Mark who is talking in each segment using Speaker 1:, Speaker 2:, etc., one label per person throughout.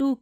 Speaker 1: 2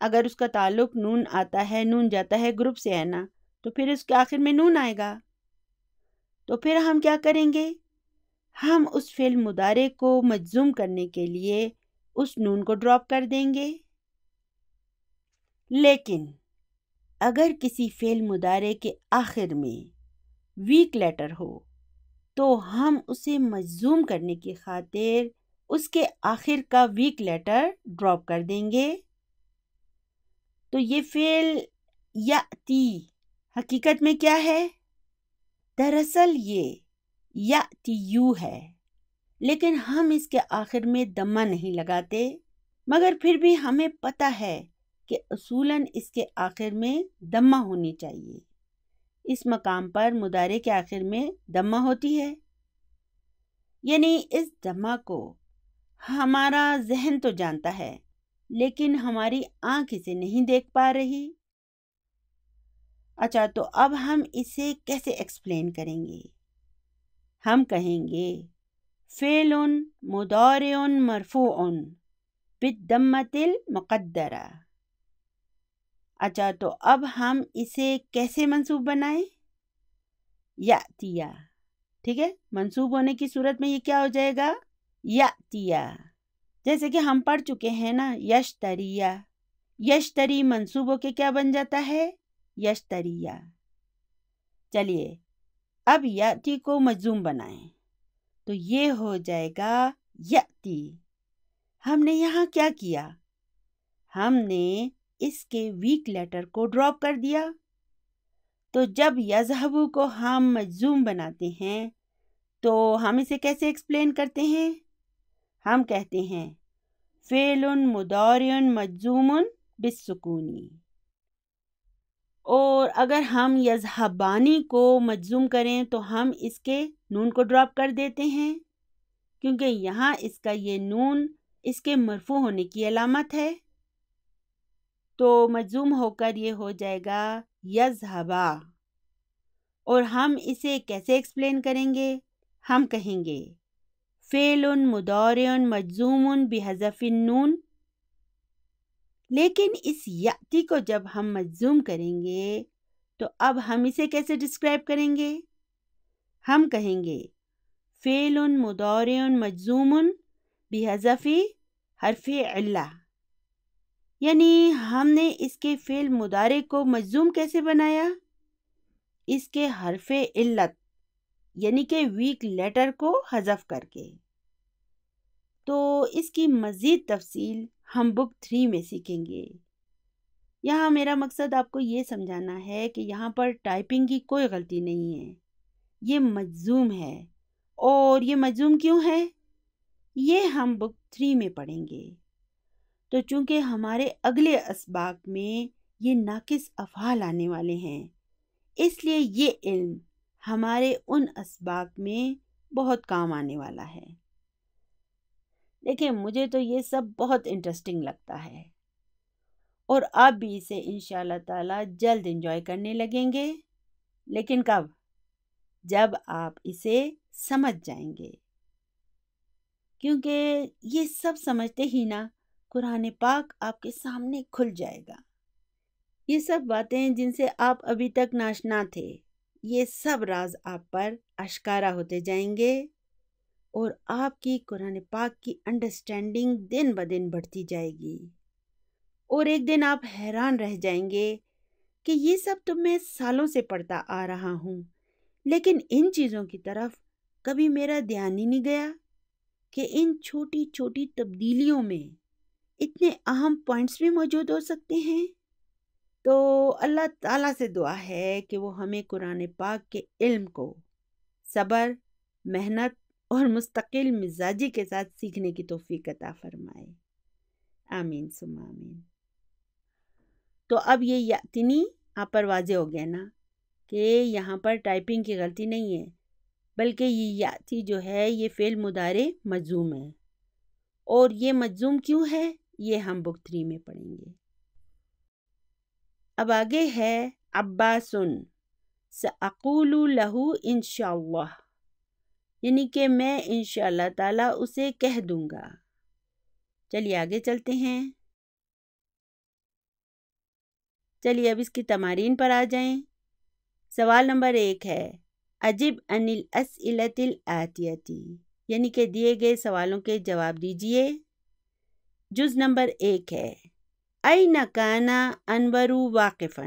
Speaker 1: اگر اس کا تعلق نون آتا ہے، نون جاتا ہے گروپ سے ہے نا، تو پھر اس کے آخر میں نون آئے گا. تو پھر ہم کیا کریں گے؟ ہم اس فعل مضارع کو مجزوم کرنے کے لیے اس نون کو ڈراپ کر دیں گے. لیکن اگر کسی فعل مضارع کے آخر میں ویک لیٹر ہو تو ہم اسے مجزوم کرنے کی خاطر اس کے آخر کا ویک لیٹر ڈراپ کر دیں گے. تو یہ فعل یأتی حقیقت میں کیا ہے؟ دراصل یہ یأتیو ہے، لیکن ہم اس کے آخر میں دمہ نہیں لگاتے، مگر پھر بھی ہمیں پتہ ہے کہ اصولاً اس کے آخر میں دمہ ہونی چاہیے. اس مقام پر مضارع کے آخر میں دمہ ہوتی ہے، یعنی اس دمہ کو ہمارا ذہن تو جانتا ہے لیکن ہماری آنکھ اسے نہیں دیکھ پا رہی. اچھا، تو اب ہم اسے کیسے ایکسپلین کریں گے؟ ہم کہیں گے فعل مضارع مرفوع بالضمۃ المقدرہ. اچھا، تو اب ہم اسے کیسے منصوب بنائیں؟ یأتیہ. ٹھیک ہے، منصوب ہونے کی صورت میں یہ کیا ہو جائے گا؟ یأتیہ. جیسے کہ ہم پڑھ چکے ہیں نا، یشتریہ. یشتری منصوب ہو کے کیا بن جاتا ہے؟ یشتریہ. چلیے اب یأتی کو مجزوم بنائیں تو یہ ہو جائے گا یأتی. ہم نے یہاں کیا کیا؟ ہم نے اس کے ویک لیٹر کو ڈراپ کر دیا. تو جب یذہبو کو ہم مجزوم بناتے ہیں تو ہم اسے کیسے ایکسپلین کرتے ہیں؟ ہم کہتے ہیں فعل مضارع مجزوم بالسکون. اور اگر ہم یذہبانی کو مجزوم کریں تو ہم اس کے نون کو ڈراپ کر دیتے ہیں، کیونکہ یہاں اس کا یہ نون اس کے مرفوع ہونے کی علامت ہے. تو مجزوم ہو کر یہ ہو جائے گا یذہبا. اور ہم اسے کیسے ایکسپلین کریں گے؟ ہم کہیں گے فعل مضارع مجزوم بحذف النون. لیکن اس یأتی کو جب ہم مجزوم کریں گے تو اب ہم اسے کیسے ڈسکرائب کریں گے؟ ہم کہیں گے فعل مضارع مجزوم بحذف حرف علہ. یعنی ہم نے اس کے فعل مضارع کو مجزوم کیسے بنایا؟ اس کے حرف علت یعنی کہ ویک لیٹر کو حذف کر کے. تو اس کی مزید تفصیل ہم بک 3 میں سیکھیں گے. یہاں میرا مقصد آپ کو یہ سمجھانا ہے کہ یہاں پر ٹائپنگ کی کوئی غلطی نہیں ہے، یہ مجزوم ہے. اور یہ مجزوم کیوں ہے یہ ہم بک 3 میں پڑھیں گے. تو چونکہ ہمارے اگلے اسباق میں یہ ناقص افعال آنے والے ہیں، اس لیے یہ علم ہمارے ان اسباق میں بہت کام آنے والا ہے. دیکھیں، مجھے تو یہ سب بہت انٹرسٹنگ لگتا ہے اور آپ بھی اسے انشاءاللہ تعالی جلد انجوائے کرنے لگیں گے. لیکن کب؟ جب آپ اسے سمجھ جائیں گے، کیونکہ یہ سب سمجھتے ہی نا قرآن پاک آپ کے سامنے کھل جائے گا. یہ سب باتیں جن سے آپ ابھی تک ناشنا تھے، یہ سب راز آپ پر آشکارا ہوتے جائیں گے اور آپ کی قرآن پاک کی انڈرسٹینڈنگ دن بدن بڑھتی جائے گی. اور ایک دن آپ حیران رہ جائیں گے کہ یہ سب تو میں سالوں سے پڑھتا آ رہا ہوں، لیکن ان چیزوں کی طرف کبھی میرا دھیان ہی نہیں گیا کہ ان چھوٹی چھوٹی تبدیلیوں میں اتنے اہم پوائنٹس بھی موجود ہو سکتے ہیں. تو اللہ تعالیٰ سے دعا ہے کہ وہ ہمیں قرآن پاک کے علم کو صبر، محنت اور مستقل مزاجی کے ساتھ سیکھنے کی توفیق عطا فرمائے. آمین ثم آمین. تو اب یہ یاتنی آپ پر واضح ہو گیا نا کہ یہاں پر ٹائپنگ کی غلطی نہیں ہے، بلکہ یہ یاتی جو ہے یہ فعل مضارع مجزوم ہے. اور یہ مجزوم کیوں ہے یہ ہم بک 3 میں پڑھیں گے. اب آگے ہے عباسن سأقول لہ انشاءاللہ، یعنی کہ میں انشاءاللہ تعالی اسے کہہ دوں گا. چلیے آگے چلتے ہیں. چلیے اب اس کی تمارین پر آ جائیں۔ سوال نمبر 1 ہے اجب عن الاسئلۃ الآتیۃ، یعنی کہ دیے گئے سوالوں کے جواب دیجئے۔ جز نمبر 1 ہے این کان انور واقفا،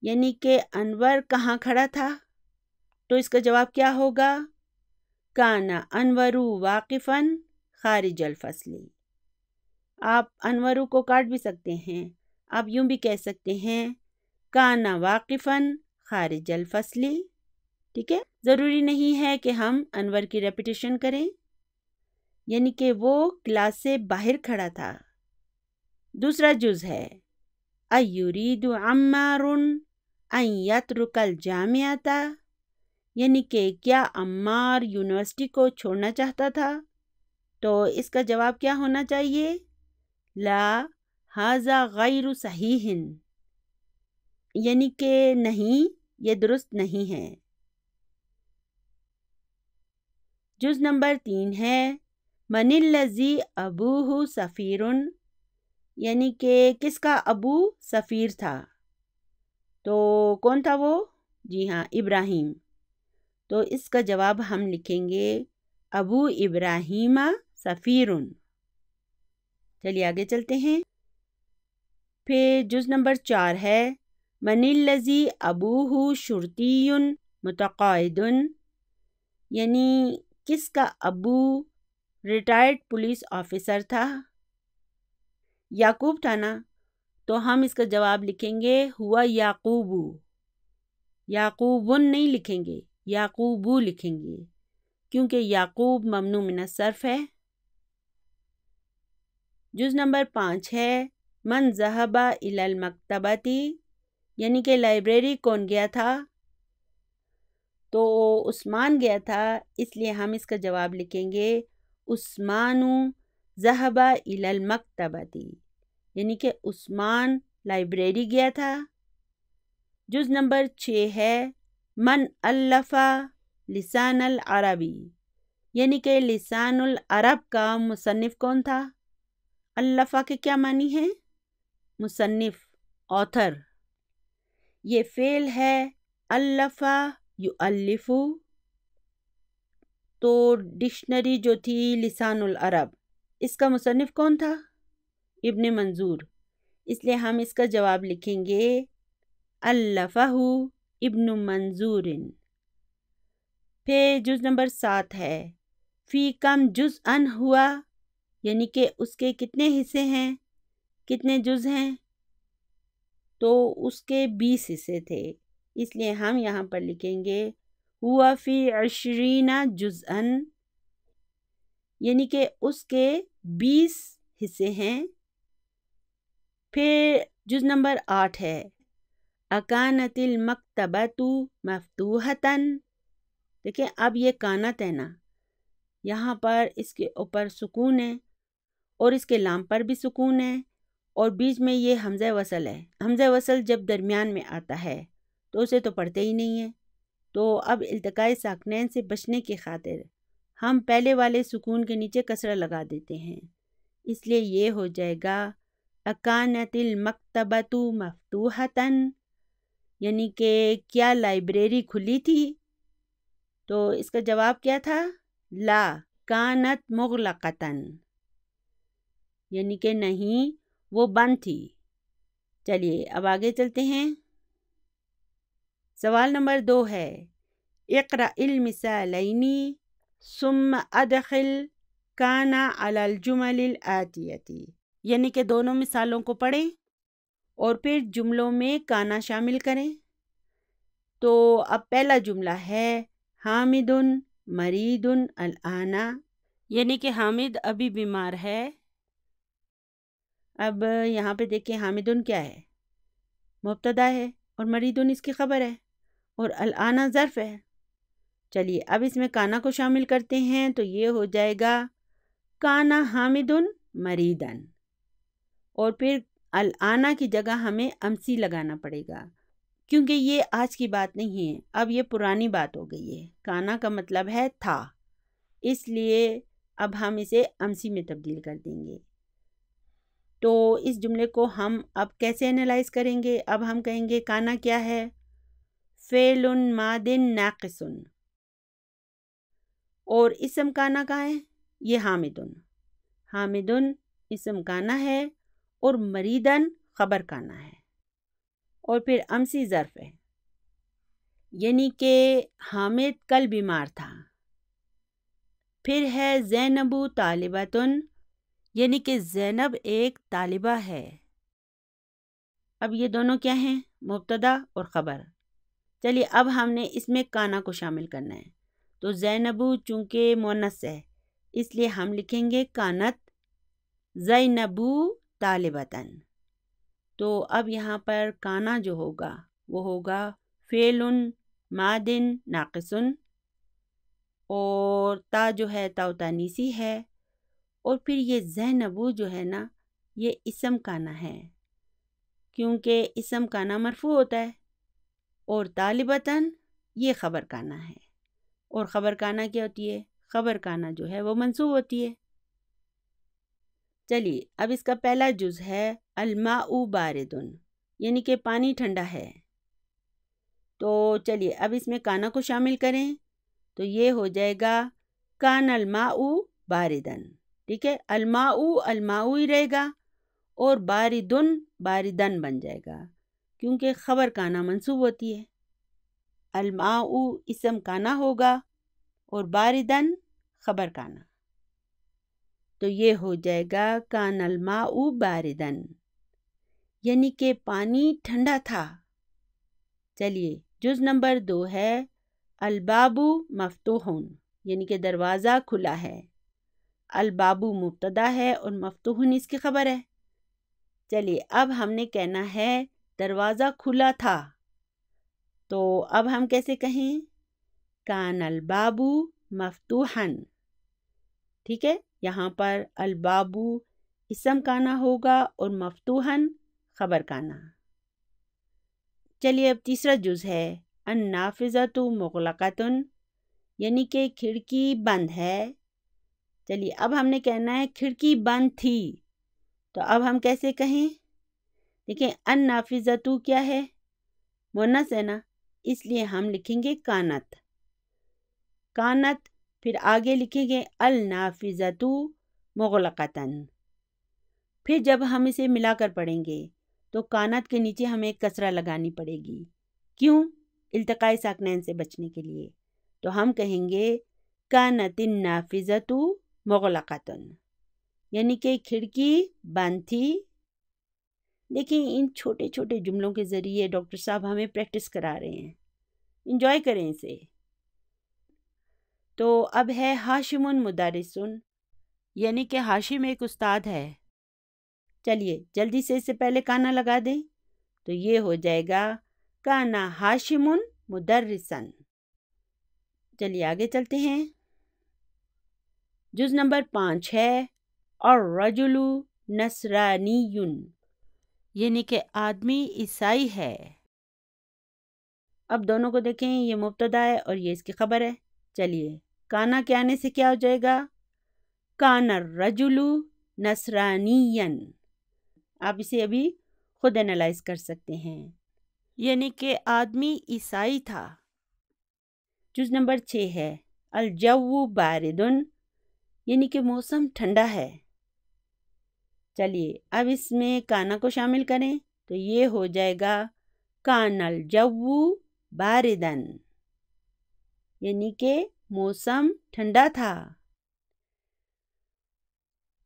Speaker 1: یعنی کہ انور کہاں کھڑا تھا؟ تو اس کا جواب کیا ہوگا؟ کان انور واقفا خارج الفصل۔ آپ انورو کو کاٹ بھی سکتے ہیں، آپ یوں بھی کہہ سکتے ہیں کان واقفا خارج الفصل، ٹھیک ہے؟ ضروری نہیں ہے کہ ہم انور کی ریپیٹیشن کریں، یعنی کہ وہ کلاس سے باہر کھڑا تھا۔ دوسرا جز ہے ایرید عمار ان یترک الجامعۃ، یعنی کہ کیا عمار یونیورسٹی کو چھوڑنا چاہتا تھا؟ تو اس کا جواب کیا ہونا چاہیے؟ لا ھذا غیر صحیح، یعنی کہ نہیں، یہ درست نہیں ہے۔ جز نمبر 3 ہے من الذی ابوہ سفیر، یعنی کہ کس کا ابو سفیر تھا؟ تو کون تھا وہ؟ جی ہاں، ابراہیم۔ تو اس کا جواب ہم لکھیں گے ابو ابراہیم سفیر۔ چلیے آگے چلتے ہیں۔ پھر جز نمبر 4 ہے من الذی ابوہ شرطی متقاعد، یعنی کس کا ابو ریٹائرڈ پولیس آفیسر تھا؟ یعقوب تھا نا، تو ہم اس کا جواب لکھیں گے ہوا یعقوب، یعقوبن نہیں لکھیں گے، یعقوبو لکھیں گے، کیونکہ یعقوب ممنوع من الصرف ہے۔ جز نمبر 5 ہے من ذهب الی المکتبۃ، یعنی کہ لائبریری کون گیا تھا؟ تو عثمان گیا تھا، اس لیے ہم اس کا جواب لکھیں گے عثمان ذهب الی المکتبۃ، یعنی کہ عثمان لائبریری گیا تھا۔ جز نمبر 6 ہے من الف لسان العربی، یعنی کہ لسان العرب کا مصنف کون تھا؟ الفا کے کیا معنی ہیں؟ مصنف، آتھر۔ یہ فعل ہے الفا یؤلف، تو ڈکشنری جو تھی لسان العرب، اس کا مصنف کون تھا؟ ابن منظور، اس لیے ہم اس کا جواب لکھیں گے الفہ ابن منظور۔ پھر جز نمبر 7 ہے فی کم جزءا ہوا، یعنی کہ اس کے کتنے حصے ہیں، کتنے جز ہیں؟ تو اس کے 20 حصے تھے، اس لیے ہم یہاں پر لکھیں گے ہوا فی 20 جزءا، یعنی کہ اس کے 20 حصے ہیں۔ پھر جز نمبر 8 ہے اکانت المکتبۃ مفتوحۃ، دیکھیں اب یہ کانت ہے نا، یہاں پر اس کے اوپر سکون ہے اور اس کے لام پر بھی سکون ہے، اور بیچ میں یہ حمزہ وصل ہے۔ حمزہ وصل جب درمیان میں آتا ہے تو اسے تو پڑھتے ہی نہیں ہیں، تو اب التقاء ساکنین سے بچنے کی خاطر ہم پہلے والے سکون کے نیچے کسرہ لگا دیتے ہیں، اس لیے یہ ہو جائے گا اکانت المکتبۃ مفتوحۃ، یعنی کہ کیا لائبریری کھلی تھی؟ تو اس کا جواب کیا تھا؟ لا کانت مغلقۃ، یعنی کہ نہیں، وہ بند تھی۔ چلیے اب آگے چلتے ہیں۔ سوال نمبر 2 ہے اقرأ المثالین ثم ادخل کان علی الجمل الآتیۃ، یعنی کہ دونوں مثالوں کو پڑھیں اور پھر جملوں میں کانا شامل کریں۔ تو اب پہلا جملہ ہے حامد مریض الآن، یعنی کہ حامد ابھی بیمار ہے۔ اب یہاں پہ دیکھیں حامدن کیا ہے؟ مبتدا ہے، اور مریدن اس کی خبر ہے، اور الآن ظرف ہے۔ چلیے اب اس میں کانا کو شامل کرتے ہیں، تو یہ ہو جائے گا کانا حامدن مریدن، اور پھر الآن کی جگہ ہمیں امسی لگانا پڑے گا، کیونکہ یہ آج کی بات نہیں ہے، اب یہ پرانی بات ہو گئی ہے۔ کانا کا مطلب ہے تھا، اس لیے اب ہم اسے امسی میں تبدیل کر دیں گے۔ تو اس جملے کو ہم اب کیسے انالائز کریں گے؟ اب ہم کہیں گے کانا کیا ہے؟ فعل ماض ناقص، اور اسم کانا کہاں ہے؟ یہ حامدن، حامدن اسم کانا ہے اور مریدن خبر کانا ہے، اور پھر امسی ظرف ہے، یعنی کہ حامد کل بیمار تھا۔ پھر ہے زینب طالبتن، یعنی کہ زینب ایک طالبہ ہے۔ اب یہ دونوں کیا ہیں؟ مبتدا اور خبر۔ چلیے اب ہم نے اس میں کانا کو شامل کرنا ہے، تو زینب چونکہ مؤنث ہے اس لیے ہم لکھیں گے کانت زینب طالبتن۔ تو اب یہاں پر کانا جو ہوگا وہ ہوگا فعل ماض ناقص، اور تا جو ہے تا تانیثی ہے، اور پھر یہ زینب جو ہے نا یہ اسم کانا ہے، کیونکہ اسم کانا مرفوع ہوتا ہے، اور طالبتن یہ خبر کانا ہے، اور خبر کانا کیا ہوتی ہے؟ خبر کانا جو ہے وہ منصوب ہوتی ہے۔ چلیے اب اس کا پہلا جز ہے الماء باردن، یعنی کہ پانی ٹھنڈا ہے۔ تو چلیے اب اس میں کانا کو شامل کریں تو یہ ہو جائے گا کان الماء باردن، ٹھیک ہے، الماء الماء ہی رہے گا، اور باردن باردن بن جائے گا، کیونکہ خبر کانا منصوب ہوتی ہے۔ الماء اسم کانا ہوگا اور باردن خبر کانا، تو یہ ہو جائے گا کان الماء باردن، یعنی کہ پانی ٹھنڈا تھا۔ چلیے جز نمبر 2 ہے الباب مفتوح، یعنی کہ دروازہ کھلا ہے۔ الباب مبتدا ہے اور مفتوح اس کی خبر ہے۔ چلیے اب ہم نے کہنا ہے دروازہ کھلا تھا، تو اب ہم کیسے کہیں؟ کان الباب مفتوحا، ٹھیک ہے، یہاں پر الباب اسم کانا ہوگا اور مفتوحا خبر کانا۔ چلیے اب تیسرا جز ہے النافذۃ مغلقۃ، یعنی کہ کھڑکی بند ہے۔ چلیے اب ہم نے کہنا ہے کھڑکی بند تھی، تو اب ہم کیسے کہیں؟ دیکھیں النافذۃ کیا ہے؟ مؤنث ہے نا، اس لیے ہم لکھیں گے کانت، کانت، پھر آگے لکھیں گے النافذۃ مغلقۃ۔ پھر جب ہم اسے ملا کر پڑھیں گے تو کانت کے نیچے ہمیں کسرہ لگانی پڑے گی، کیوں؟ التقاء ساکنین سے بچنے کے لیے، تو ہم کہیں گے کانت النافذۃ مغلقۃ، یعنی کہ کھڑکی بند تھی۔ دیکھیں ان چھوٹے چھوٹے جملوں کے ذریعے ڈاکٹر صاحب ہمیں پریکٹس کرا رہے ہیں، انجوائے کریں اسے۔ تو اب ہے ہاشم مدرس، یعنی کہ ہاشم ایک استاد ہے۔ چلیے جلدی سے اس سے پہلے کانا لگا دیں، تو یہ ہو جائے گا کانا ہاشم مدرسن۔ چلیے آگے چلتے ہیں۔ جز نمبر 5 ہے الرجل نصرانی، یعنی کہ آدمی عیسائی ہے۔ اب دونوں کو دیکھیں، یہ مبتدا ہے اور یہ اس کی خبر ہے۔ چلیے کانا کے آنے سے کیا ہو جائے گا؟ کان الرجل نصرانیا، آپ اسے ابھی خود انالائز کر سکتے ہیں، یعنی کہ آدمی عیسائی تھا۔ جز نمبر 6 ہے الجو باردن، یعنی کہ موسم ٹھنڈا ہے۔ چلیے اب اس میں کانا کو شامل کریں تو یہ ہو جائے گا کان الجو باردن، یعنی کہ موسم ٹھنڈا تھا۔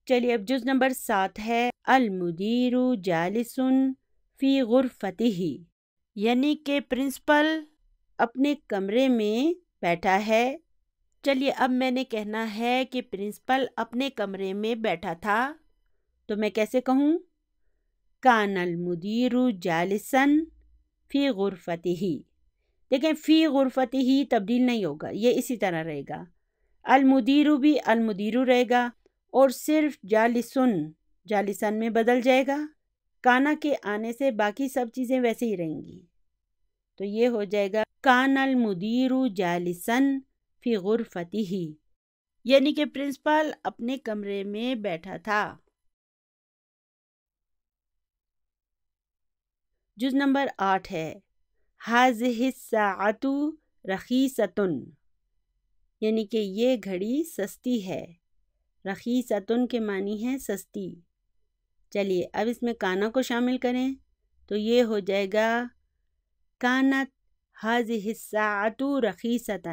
Speaker 1: چلیے اب جز نمبر 7 ہے المدیر جالس فی غرفتہ، یعنی کہ پرنسپل اپنے کمرے میں بیٹھا ہے۔ چلیے اب میں نے کہنا ہے کہ پرنسپل اپنے کمرے میں بیٹھا تھا، تو میں کیسے کہوں؟ کان المدیر جالسا فی غرفتہ۔ دیکھیں فی غرفتہ تبدیل نہیں ہوگا، یہ اسی طرح رہے گا۔ المدیر بھی المدیر رہے گا، اور صرف جالسن جالسن میں بدل جائے گا۔ کانا کے آنے سے باقی سب چیزیں ویسے ہی رہیں گی، تو یہ ہو جائے گا کان المدیر جالسا فی غرفتہ، یعنی کہ پرنسپل اپنے کمرے میں بیٹھا تھا۔ جز نمبر 8 ہے ہاذہ الساعۃ رخیصۃ، یعنی کہ یہ گھڑی سستی ہے۔ رخیصۃ کے معنی ہے سستی۔ چلیے اب اس میں کانا کو شامل کریں تو یہ ہو جائے گا کانت ہاذہ الساعۃ رخیصۃ،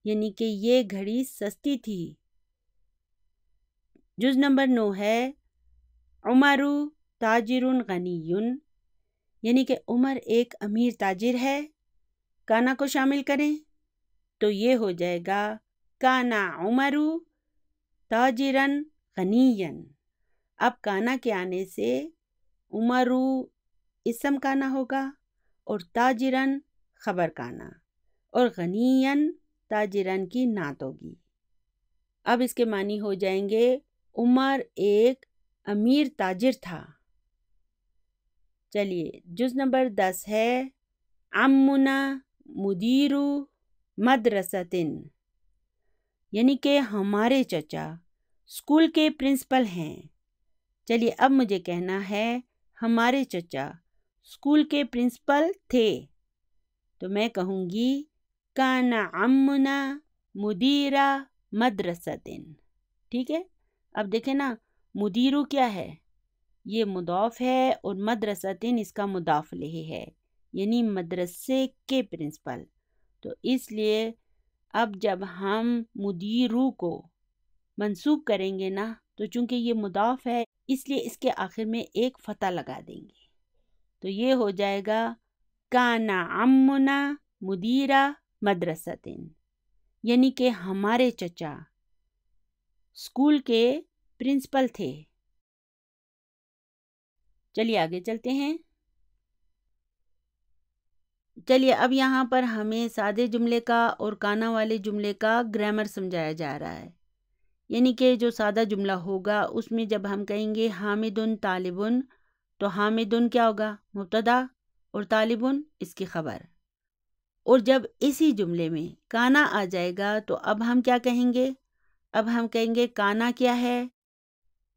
Speaker 1: یعنی کہ یہ گھڑی سستی تھی۔ جز نمبر 9 ہے عمر تاجر غنی، یعنی کہ عمر ایک امیر تاجر ہے۔ کانا کو شامل کریں تو یہ ہو جائے گا کانا عمر تاجرا غنیا۔ اب کانا کے آنے سے عمر اسم کانا ہوگا اور تاجرن خبر کانا اور غنیا تاجرن کی نعت ہوگی۔ اب اس کے معنی ہو جائیں گے عمر ایک امیر تاجر تھا۔ چلیے جز نمبر 10 ہے عمنا مدیر مدرسۃ، یعنی کہ ہمارے چچا اسکول کے پرنسپل ہیں۔ چلیے اب مجھے کہنا ہے ہمارے چچا اسکول کے پرنسپل تھے، تو میں کہوں گی کان عمنا مدیر مدرسۃ۔ ٹھیک ہے، اب دیکھیں نا مدیرو کیا ہے، یہ مضاف ہے اور مدرسۃ اس کا مضاف الیہ ہے، یعنی مدرسے کے پرنسپل۔ تو اس لیے اب جب ہم مدیرو کو منصوب کریں گے نا تو چونکہ یہ مضاف ہے اس لیے اس کے آخر میں ایک فتح لگا دیں گے، تو یہ ہو جائے گا کان عمنا مدیر مدرسۃ، یعنی کہ ہمارے چچا اسکول کے پرنسپل تھے۔ چلیے آگے چلتے ہیں۔ چلیے اب یہاں پر ہمیں سادے جملے کا اور کانا والے جملے کا گرامر سمجھایا جا رہا ہے، یعنی کہ جو سادہ جملہ ہوگا اس میں جب ہم کہیں گے حامد طالب، تو حامد کیا ہوگا، مبتدا، اور طالب اس کی خبر۔ اور جب اسی جملے میں کانا آ جائے گا تو اب ہم کیا کہیں گے، اب ہم کہیں گے کانا کیا ہے،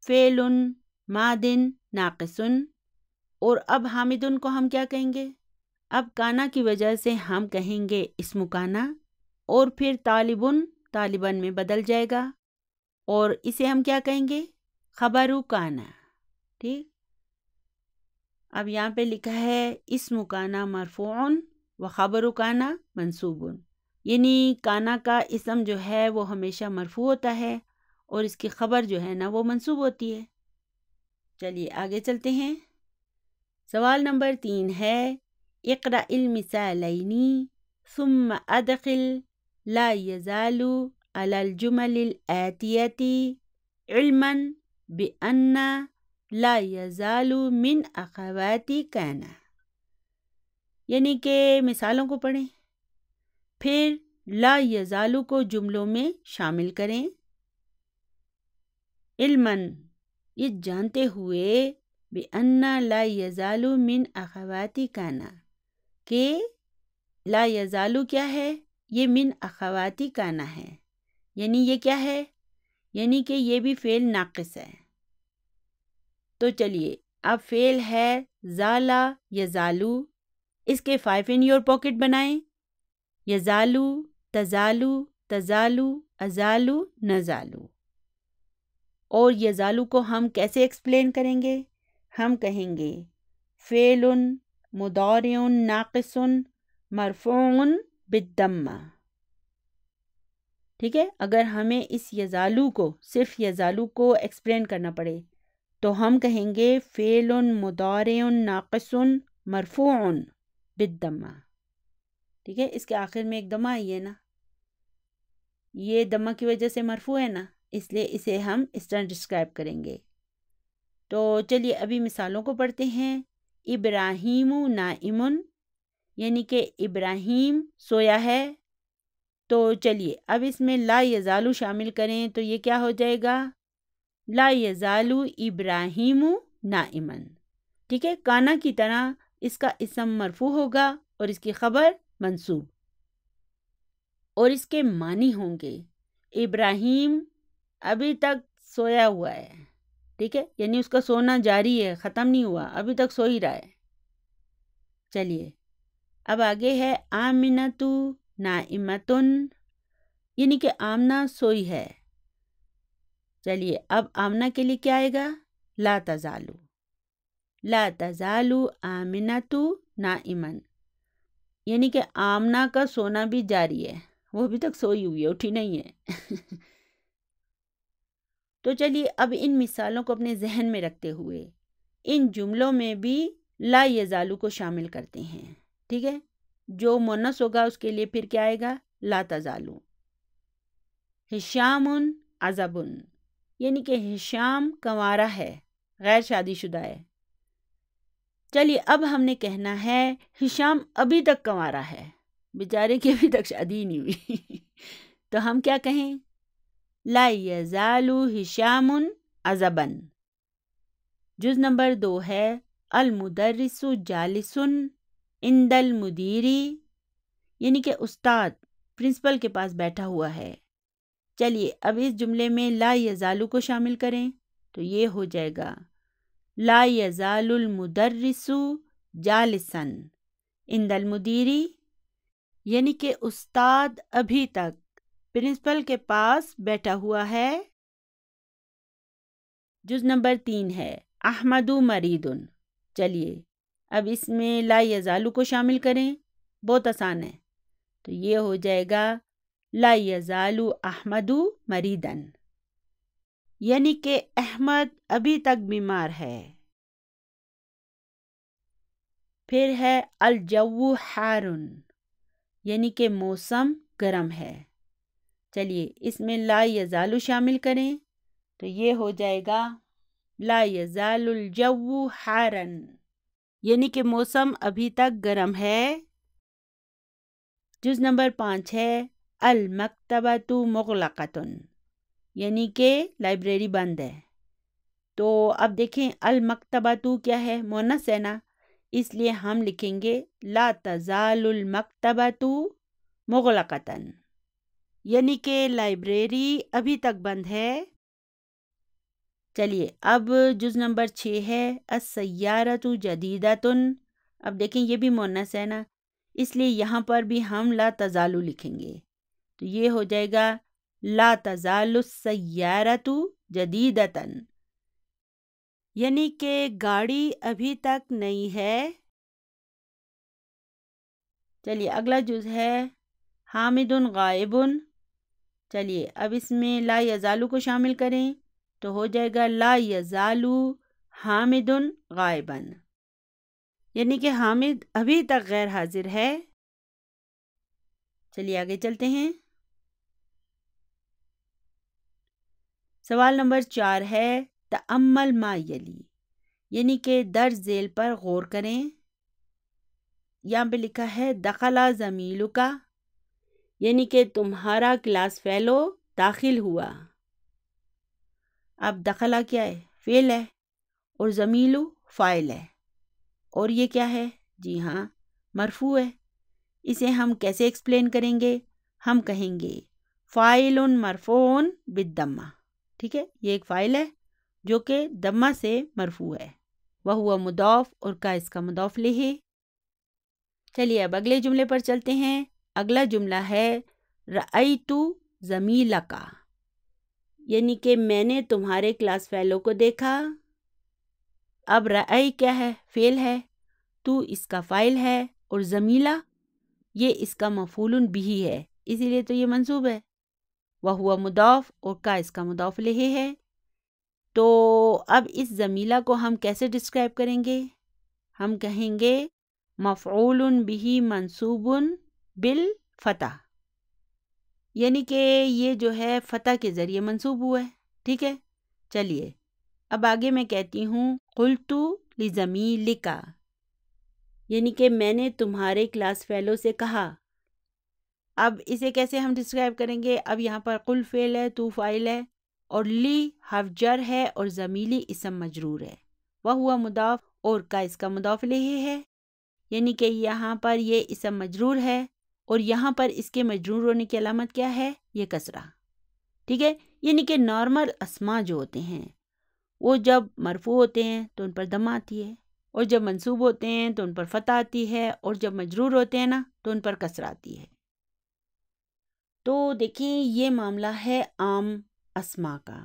Speaker 1: فعل ماض ناقص، اور اب حامد کو ہم کیا کہیں گے، اب کانا کی وجہ سے ہم کہیں گے اسم کانا، اور پھر طالباً میں بدل جائے گا اور اسے ہم کیا کہیں گے، خبر کانا۔ ٹھیک، اب یہاں پہ لکھا ہے اسم کانا مرفوع و خبر کانا منصوب، یعنی کانا کا اسم جو ہے وہ ہمیشہ مرفوع ہوتا ہے اور اس کی خبر جو ہے نا وہ منصوب ہوتی ہے۔ چلیے آگے چلتے ہیں۔ سوال نمبر 3 ہے اقرأ المثالین ثم ادخل لا يزال على الجمل الآتیة علما بأن لا يزال من اخوات کان، یعنی کہ مثالوں کو پڑھیں پھر لا یزالو کو جملوں میں شامل کریں، علما یہ جانتے ہوئے بأن لا یزال من اخوات کان، کہ لا یزالو کیا ہے، یہ من اخوات کان ہے، یعنی یہ کیا ہے، یعنی کہ یہ بھی فعل ناقص ہے۔ تو چلیے اب فعل ہے زالا یزالو، اس کے 5 in your pocket بنائیں، یزالو، تزالو، تزالو، ازالو، نزالو۔ اور یزالو کو ہم کیسے ایکسپلین کریں گے، ہم کہیں گے فعل مضارع ناقص مرفوع بالضمہ۔ ٹھیک ہے، اگر ہمیں اس یزالو کو صرف یزالو کو ایکسپلین کرنا پڑے تو ہم کہیں گے فعل مضارع ناقص مرفوع بالضمہ۔ ٹھیک ہے، اس کے آخر میں ایک دمہ آئی ہے نا، یہ دمہ کی وجہ سے مرفوع ہے نا، اس لیے اسے ہم اس طرح ڈسکرائب کریں گے۔ تو چلیے ابھی مثالوں کو پڑھتے ہیں۔ ابراہیم نائم، یعنی کہ ابراہیم سویا ہے، تو چلیے اب اس میں لا یزالو شامل کریں تو یہ کیا ہو جائے گا، لا یزالو ابراہیم نائما۔ ٹھیک ہے، کانا کی طرح اس کا اسم مرفوع ہوگا اور اس کی خبر منصوب، اور اس کے معنی ہوں گے ابراہیم ابھی تک سویا ہوا ہے، ٹھیک ہے، یعنی اس کا سونا جاری ہے، ختم نہیں ہوا، ابھی تک سو ہی رہا ہے۔ چلیے اب آگے ہے آمنتو نائمتن، یعنی کہ آمنہ سوئی ہے۔ چلیے اب آمنہ کے لیے کیا آئے گا؟ لا تزالو، لا تزالو آمنتو نائمن، یعنی کہ آمنہ کا سونا بھی جاری ہے، وہ ابھی تک سوئی ہوئی ہے، اٹھی نہیں ہے۔ تو چلیے اب ان مثالوں کو اپنے ذہن میں رکھتے ہوئے ان جملوں میں بھی لا یزالو کو شامل کرتے ہیں، ٹھیک ہے؟ جو مونث ہوگا اس کے لیے پھر کیا آئے گا؟ لا تزالو۔ ہشام عزبن، یعنی کہ ہشام کنوارا ہے، غیر شادی شدہ ہے۔ چلیے اب ہم نے کہنا ہے ہشام ابھی تک کنوارا ہے، بیچارے کی ابھی تک شادی نہیں ہوئی، تو ہم کیا کہیں؟ لا یزال ہشام عزبن۔ جز نمبر 2 ہے المدرس جالس عند المدیری، یعنی کہ استاد پرنسپل کے پاس بیٹھا ہوا ہے۔ چلیے اب اس جملے میں لا یزالو کو شامل کریں تو یہ ہو جائے گا لا یزال المدرس جالسا عند المدیری، یعنی کہ استاد ابھی تک پرنسپل کے پاس بیٹھا ہوا ہے۔ جز نمبر 3 ہے احمد مریض۔ چلیے اب اس میں لا یزالو کو شامل کریں، بہت آسان ہے، تو یہ ہو جائے گا لا یزال احمد مریضا، یعنی کہ احمد ابھی تک بیمار ہے۔ پھر ہے الجو حار، یعنی کہ موسم گرم ہے۔ چلیے اس میں لا یزالو شامل کریں تو یہ ہو جائے گا لا یزال الجو حارا، یعنی کہ موسم ابھی تک گرم ہے۔ جز نمبر 5 ہے المکتبۃ مغلقۃ، یعنی کہ لائبریری بند ہے۔ تو اب دیکھیں المکتبۃ کیا ہے؟ مونث ہے نا، اس لیے ہم لکھیں گے لا تزال المکتبۃ مغلقۃ، یعنی کہ لائبریری ابھی تک بند ہے۔ چلیے اب جز نمبر 6 ہے السیارۃ جدیدۃ۔ اب دیکھیں یہ بھی مونث ہے نا، اس لیے یہاں پر بھی ہم لا تزالو لکھیں گے، تو یہ ہو جائے گا لا تزال السیارۃ جدیدۃ، یعنی کہ گاڑی ابھی تک نئی ہے۔ چلیے اگلا جز ہے حامد غائب۔ چلیے اب اس میں لا یزالو کو شامل کریں تو ہو جائے گا لا یزالو حامد غائبا، یعنی کہ حامد ابھی تک غیر حاضر ہے۔ چلیے آگے چلتے ہیں۔ سوال نمبر 4 ہے تأمل ما یلی، یعنی کہ درج ذیل پر غور کریں۔ یہاں پہ لکھا ہے دخلا زمیلک، یعنی کہ تمہارا کلاس فیلو داخل ہوا۔ اب دخلا کیا ہے؟ فعل ہے، اور زمیلو فاعل ہے، اور یہ کیا ہے؟ جی ہاں مرفوع ہے۔ اسے ہم کیسے ایکسپلین کریں گے؟ ہم کہیں گے فاعل مرفوع بالضمہ، ٹھیک ہے؟ یہ ایک فاعل ہے جو کہ ضمہ سے مرفوع ہے، وہو مضاف اور کا اس کا مضاف الیہ۔ چلیے اب اگلے جملے پر چلتے ہیں۔ اگلا جملہ ہے رأیت زمیلک، یعنی کہ میں نے تمہارے کلاس فیلو کو دیکھا۔ اب رأی کیا ہے؟ فعل ہے، تو اس کا فاعل ہے، اور زمیلہ یہ اس کا مفعول بہ ہے، اسی لیے تو یہ منصوب ہے، وہو مضاف اور کا اس کا مضاف الیہ ہے۔ تو اب اس زمیلہ کو ہم کیسے ڈسکرائب کریں گے؟ ہم کہیں گے مفعول بہ منصوب بالفتح، یعنی کہ یہ جو ہے فتح کے ذریعے منصوب ہوا ہے، ٹھیک ہے؟ چلیے اب آگے میں کہتی ہوں قلت لزمیلک، یعنی کہ میں نے تمہارے کلاس فیلو سے کہا۔ اب اسے کیسے ہم ڈسکرائب کریں گے؟ اب یہاں پر قل فعل ہے، تو فاعل ہے، اور لی حرف جر ہے، اور زمیلی اسم مجرور ہے، وہو مضاف اور کا اس کا مضاف الیہ ہے، یعنی کہ یہاں پر یہ اسم مجرور ہے، اور یہاں پر اس کے مجرور ہونے کی علامت کیا ہے؟ یہ کسرہ، ٹھیک ہے؟ یعنی کہ نارمل اسما جو ہوتے ہیں وہ جب مرفوع ہوتے ہیں تو ان پر ضمہ آتی ہے، اور جب منصوب ہوتے ہیں تو ان پر فتح آتی ہے، اور جب مجرور ہوتے ہیں نا تو ان پر کسر آتی ہے۔ تو دیکھیں یہ معاملہ ہے عام اسما کا،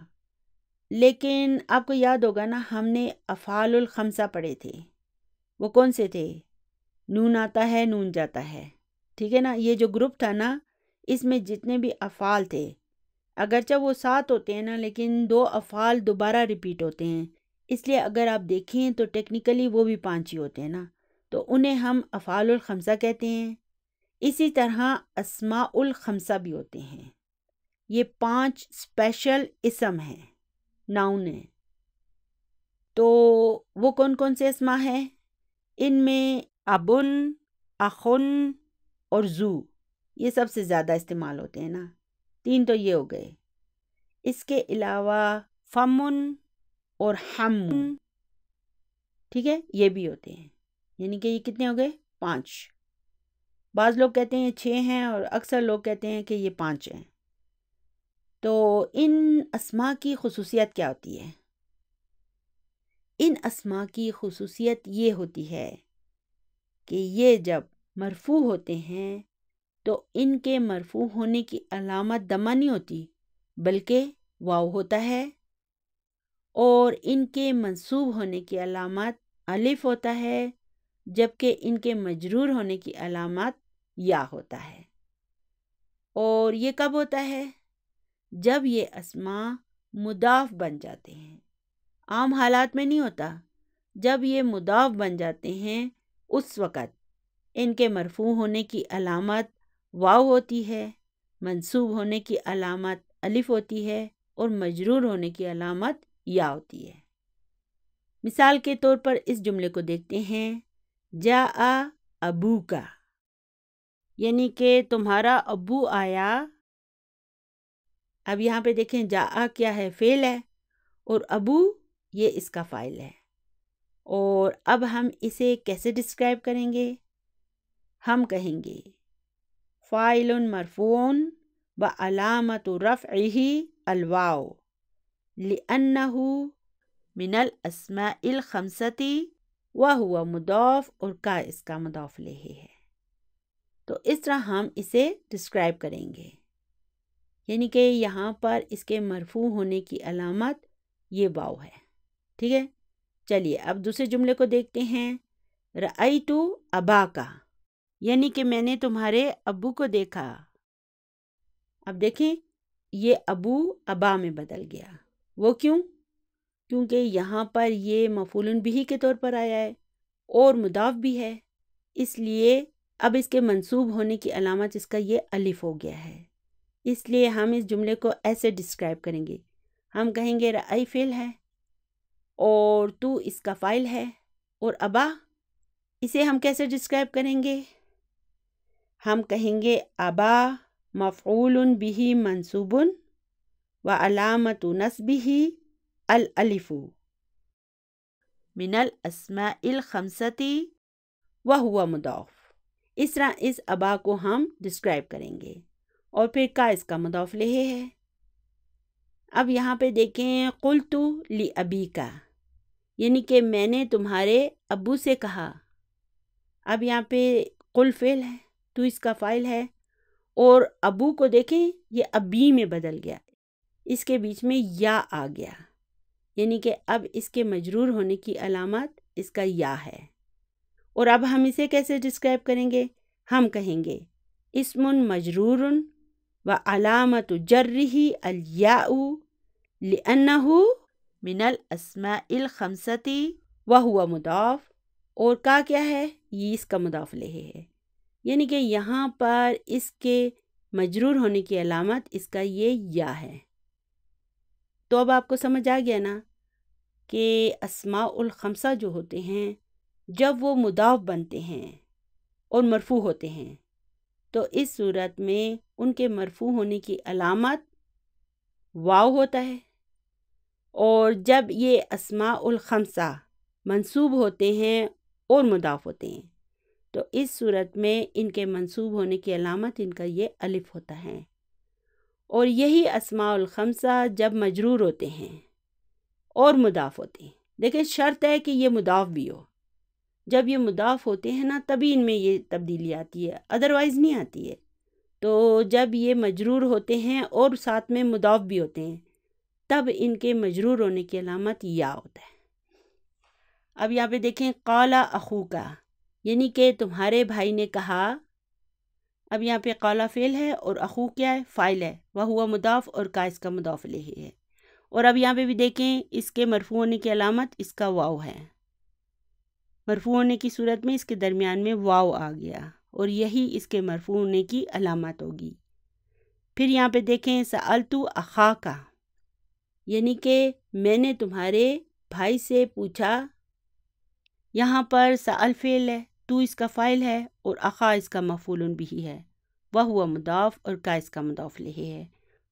Speaker 1: لیکن آپ کو یاد ہوگا نا ہم نے افعال الخمسہ پڑھے تھے، وہ کون سے تھے؟ نون آتا ہے، نون جاتا ہے، ٹھیک ہے نا؟ یہ جو گروپ تھا نا، اس میں جتنے بھی افعال تھے، اگرچہ وہ 7 ہوتے ہیں نا، لیکن 2 افعال دوبارہ ریپیٹ ہوتے ہیں، اس لیے اگر آپ دیکھیں تو ٹیکنیکلی وہ بھی 5 ہی ہوتے ہیں نا، تو انہیں ہم افعال الخمسہ کہتے ہیں۔ اسی طرح اسماء الخمسہ بھی ہوتے ہیں، یہ 5 اسپیشل اسم ہیں، ناؤن ہیں۔ تو وہ کون کون سے اسماء ہیں؟ ان میں ابن، اخن اور زو، یہ سب سے زیادہ استعمال ہوتے ہیں نا، 3 تو یہ ہو گئے۔ اس کے علاوہ فمن اور ہم، ٹھیک ہے، یہ بھی ہوتے ہیں، یعنی کہ یہ کتنے ہو گئے؟ 5۔ بعض لوگ کہتے ہیں 6 ہیں، اور اکثر لوگ کہتے ہیں کہ یہ 5 ہیں۔ تو ان اسماء کی خصوصیت کیا ہوتی ہے؟ ان اسماء کی خصوصیت یہ ہوتی ہے کہ یہ جب مرفوع ہوتے ہیں تو ان کے مرفوع ہونے کی علامت دمہ نہیں ہوتی، بلکہ واو ہوتا ہے، اور ان کے منصوب ہونے کی علامت الف ہوتا ہے، جبکہ ان کے مجرور ہونے کی علامت یا ہوتا ہے۔ اور یہ کب ہوتا ہے؟ جب یہ اسماء مضاف بن جاتے ہیں۔ عام حالات میں نہیں ہوتا، جب یہ مضاف بن جاتے ہیں اس وقت ان کے مرفوع ہونے کی علامت واو ہوتی ہے، منصوب ہونے کی علامت الف ہوتی ہے، اور مجرور ہونے کی علامت یا ہوتی ہے۔ مثال کے طور پر اس جملے کو دیکھتے ہیں، جاء ابوکا، یعنی کہ تمہارا ابو آیا۔ اب یہاں پہ دیکھیں جاء کیا ہے؟ فعل ہے، اور ابو یہ اس کا فاعل ہے۔ اور اب ہم اسے کیسے ڈسکرائب کریں گے؟ ہم کہیں گے فاعل مرفوع وعلامت رفعہ الواو لأنہ من الاسماء الخمسۃ وہو مضاف، اور کا اس کا مضاف الیہ ہے۔ تو اس طرح ہم اسے ڈسکرائب کریں گے، یعنی کہ یہاں پر اس کے مرفوع ہونے کی علامت یہ واو ہے، ٹھیک ہے۔ چلیے اب دوسرے جملے کو دیکھتے ہیں، رأیت اباکا، یعنی کہ میں نے تمہارے ابو کو دیکھا۔ اب دیکھیں یہ ابو ابا میں بدل گیا، وہ کیوں؟ کیونکہ یہاں پر یہ مفعول بہ کے طور پر آیا ہے اور مضاف بھی ہے، اس لیے اب اس کے منصوب ہونے کی علامت اس کا یہ الف ہو گیا ہے۔ اس لیے ہم اس جملے کو ایسے ڈسکرائب کریں گے، ہم کہیں گے رأی فعل ہے، اور تو اس کا فاعل ہے، اور ابا اسے ہم کیسے ڈسکرائب کریں گے؟ ہم کہیں گے ابا مفعول بہ منصوب وعلامت نصبہ الالف من الاسماء الخمسۃ وہو مضاف۔ اس طرح اس ابا کو ہم ڈسکرائب کریں گے، اور پھر کا اس کا مضاف الیہ ہے۔ اب یہاں پہ دیکھیں قلت لابیکا، یعنی کہ میں نے تمہارے ابو سے کہا۔ اب یہاں پہ قل فعل ہے، تو اس کا فاعل ہے، اور ابو کو دیکھیں یہ ابی میں بدل گیا، اس کے بیچ میں یا آ گیا، یعنی کہ اب اس کے مجرور ہونے کی علامت اس کا یا ہے۔ اور اب ہم اسے کیسے ڈسکرائب کریں گے؟ ہم کہیں گے اسم مجرور وعلامت جرہ الیاء لأنہ من الاسماء الخمسۃ وہو مضاف، اور کا کیا ہے؟ یہ اس کا مضاف الیہ ہے، یعنی کہ یہاں پر اس کے مجرور ہونے کی علامت اس کا یہ یا ہے۔ تو اب آپ کو سمجھ آ گیا نا کہ اسماء الخمسہ جو ہوتے ہیں جب وہ مضاف بنتے ہیں اور مرفوع ہوتے ہیں تو اس صورت میں ان کے مرفوع ہونے کی علامت واو ہوتا ہے، اور جب یہ اسماء الخمسہ منصوب ہوتے ہیں اور مضاف ہوتے ہیں تو اس صورت میں ان کے منصوب ہونے کی علامت ان کا یہ الف ہوتا ہے۔ اور یہی اسماء الخمسہ جب مجرور ہوتے ہیں اور مضاف ہوتے ہیں، دیکھیں شرط ہے کہ یہ مضاف بھی ہو، جب یہ مضاف ہوتے ہیں نا تبھی ان میں یہ تبدیلی آتی ہے، ادروائز نہیں آتی ہے۔ تو جب یہ مجرور ہوتے ہیں اور ساتھ میں مضاف بھی ہوتے ہیں تب ان کے مجرور ہونے کی علامت یا ہوتا ہے۔ اب یہاں پہ دیکھیں قال اخوکا، یعنی کہ تمہارے بھائی نے کہا۔ اب یہاں پہ قال فعل ہے اور اخو کیا ہے؟ فاعل ہے، وہو مضاف اور کا اس کا مضاف الیہ ہے۔ اور اب یہاں پہ بھی دیکھیں اس کے مرفوع ہونے کی علامت اس کا واو ہے، مرفوع ہونے کی صورت میں اس کے درمیان میں واو آ گیا اور یہی اس کے مرفوع ہونے کی علامت ہوگی۔ پھر یہاں پہ دیکھیں سألتو اخاکا، یعنی کہ میں نے تمہارے بھائی سے پوچھا۔ یہاں پر سأل فعل ہے، تو اس کا فاعل ہے اور اخا اس کا مفعول بھی ہے، وہو مضاف اور کا اس کا مضاف الیہ ہے۔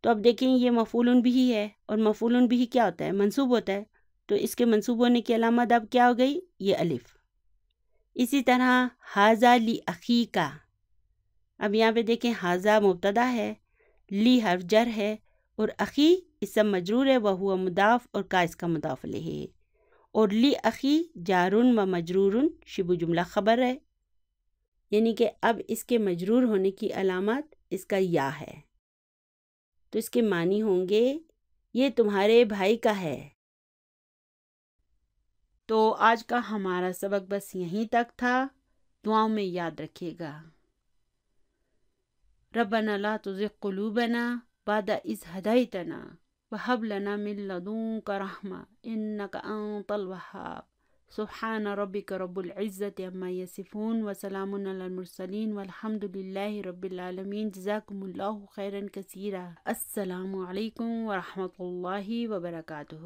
Speaker 1: تو اب دیکھیں یہ مفعول بھی ہے اور مفعول بھی کیا ہوتا ہے؟ منصوب ہوتا ہے، تو اس کے منصوب ہونے کی علامت اب کیا ہو گئی؟ یہ الف۔ اسی طرح ھذا لاخیکا، اب یہاں پہ دیکھیں ھذا مبتدا ہے، لی حرف جر ہے اور اخی اسم مجرور ہے، وہو مضاف اور کا اس کا مضاف الیہ ہے، اور لی اخی جار و مجرور شبہ جملہ خبر ہے، یعنی کہ اب اس کے مجرور ہونے کی علامت اس کا یا ہے۔ تو اس کے معنی ہوں گے یہ تمہارے بھائی کا ہے۔ تو آج کا ہمارا سبق بس یہیں تک تھا، دعاؤں میں یاد رکھیے گا۔ ربنا لا تزغ قلوبنا بعد إذ هديتنا وهب لنا من لدنك رحمة إنك أنت الوهاب سبحان ربك رب العزة عما يصفون وسلام على المرسلين والحمد لله رب العالمين جزاكم الله خيرا كثيرا۔ السلام علیکم ورحمۃ اللہ وبرکاتہ۔